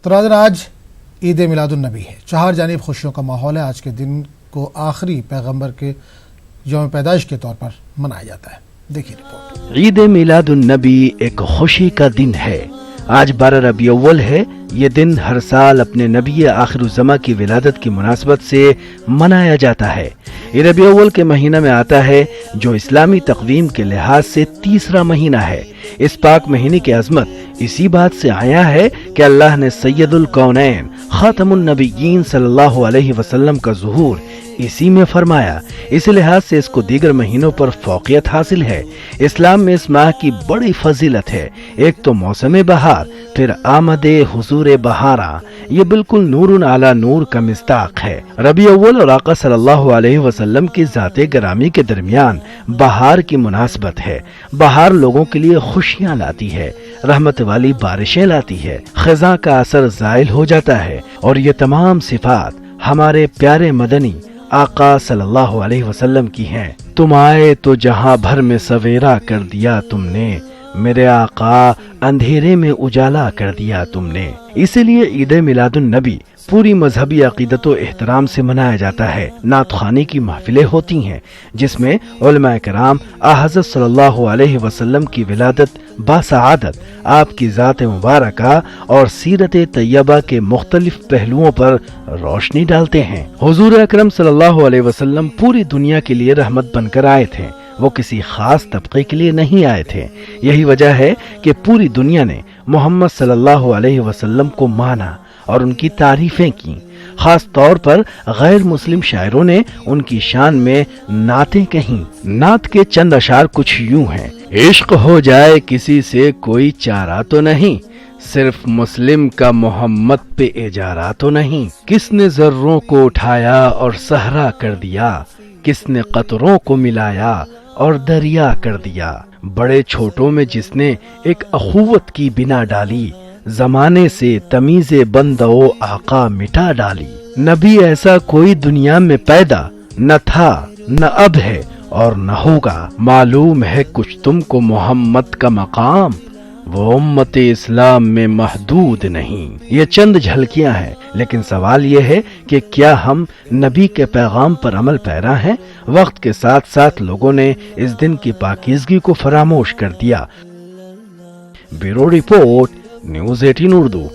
تو ناظرین آج عید میلاد النبی ہے، چہار جانب خوشیوں کا ماحول ہے۔ آج کے دن کو آخری پیغمبر کے یوم پیدائش کے طور پر منایا جاتا ہے۔ دیکھیے رپورٹ۔ عید میلاد النبی ایک خوشی کا دن ہے۔ آج 12 ربیع الاول ہے۔ یہ دن ہر سال اپنے نبی آخر الزماں کی ولادت کی مناسبت سے منایا جاتا ہے۔ یہ ربیع الاول کے مہینہ میں آتا ہے جو اسلامی تقویم کے لحاظ سے تیسرا مہینہ ہے۔ اس پاک مہینے کی عظمت اسی بات سے آیا ہے کہ اللہ نے سید الکونین خاتم النبیین صلی اللہ علیہ وسلم کا ظہور اسی میں فرمایا۔ اس لحاظ سے اس کو دیگر مہینوں پر فوقیت حاصل ہے۔ اسلام میں اس ماہ کی بڑی فضیلت ہے۔ ایک تو موسم بہار، پھر آمد حضور بہارا، یہ بالکل نور علی نور کا مصداق ہے۔ ربیع الاول اور آقا صلی اللہ علیہ وسلم کی ذات گرامی کے درمیان بہار کی مناسبت ہے۔ بہار لوگوں کے لیے خوشیاں لاتی ہے، رحمت والی بارشیں لاتی ہے، خزاں کا اثر زائل ہو جاتا ہے، اور یہ تمام صفات ہمارے پیارے مدنی آقا صلی اللہ علیہ وسلم کی ہیں۔ تم آئے تو جہاں بھر میں سویرا کر دیا تم نے، میرے آقا اندھیرے میں اجالا کر دیا تم نے۔ اسی لیے عید میلاد النبی پوری مذہبی عقیدت و احترام سے منایا جاتا ہے۔ نعت خوانی کی محفلیں ہوتی ہیں جس میں علماء کرام حضرت صلی اللہ علیہ وسلم کی ولادت باسعادت، آپ کی ذات مبارکہ اور سیرت طیبہ کے مختلف پہلوؤں پر روشنی ڈالتے ہیں۔ حضور اکرم صلی اللہ علیہ وسلم پوری دنیا کے لیے رحمت بن کر آئے تھے، وہ کسی خاص طبقے کے لیے نہیں آئے تھے۔ یہی وجہ ہے کہ پوری دنیا نے محمد صلی اللہ علیہ وسلم کو مانا اور ان کی تعریفیں کی۔ خاص طور پر غیر مسلم شاعروں نے ان کی شان میں نعتیں کہیں۔ نعت کے چند اشعار کچھ یوں ہیں: عشق ہو جائے کسی سے کوئی چارہ تو نہیں، صرف مسلم کا محمد پہ اجارہ تو نہیں۔ کس نے ذروں کو اٹھایا اور صحرا کر دیا، کس نے قطروں کو ملایا اور دریا کر دیا۔ بڑے چھوٹوں میں جس نے ایک اخوت کی بنا ڈالی، زمانے سے تمیز بند و آقا مٹا ڈالی۔ نبی ایسا کوئی دنیا میں پیدا نہ تھا، نہ اب ہے اور نہ ہوگا۔ معلوم ہے کچھ تم کو محمد کا مقام، وہ امت اسلام میں محدود نہیں۔ یہ چند جھلکیاں ہیں، لیکن سوال یہ ہے کہ کیا ہم نبی کے پیغام پر عمل پیرا ہیں؟ وقت کے ساتھ ساتھ لوگوں نے اس دن کی پاکیزگی کو فراموش کر دیا۔ Bureau report, news 18 Urdu.